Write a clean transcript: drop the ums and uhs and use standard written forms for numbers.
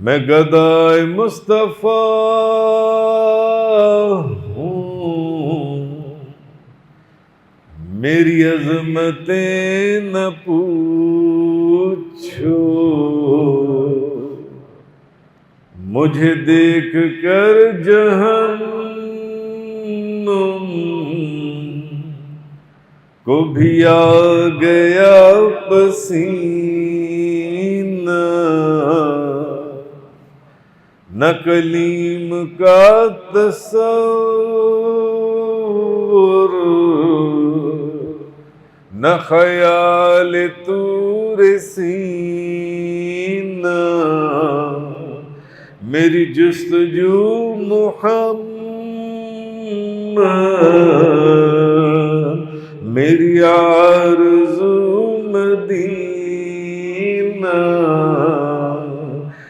मैं गदाए मुस्तफा हूँ, मेरी अजमतें न पूछो, मुझे देख कर जहन्नुम को भी आ गया पसीना, न कलीम का तस्वुर न ख्याल तूर सीना, मेरी जुस्तजू मुहम्मद, मेरी आरज़ू